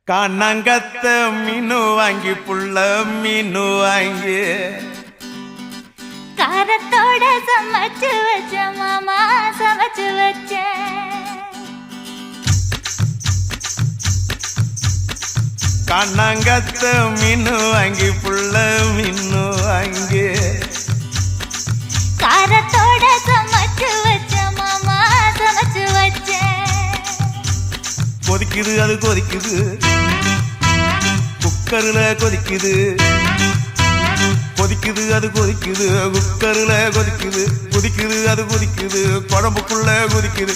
காணாங்கத்த மீனு வாங்கி புள்ள மீனு வாங்கி காரத்தோட சமைச்சு வச்ச மாமா சமைச்சு வச்ச காணாங்கத்த மீனு வாங்கி புள்ள மீனு வாங்கி காரத்தோட சமைச்சு வச்ச மாமா சமைச்சு வச்ச கொதிக்குது அது கொதிக்குது குக்கர்ல கொதிக்குது கொதிக்குது அது கொதிக்குது குக்கர்ல கொதிக்குது கொதிக்குது அது கொதிக்குது குழம்புக்குள்ள கொதிக்குது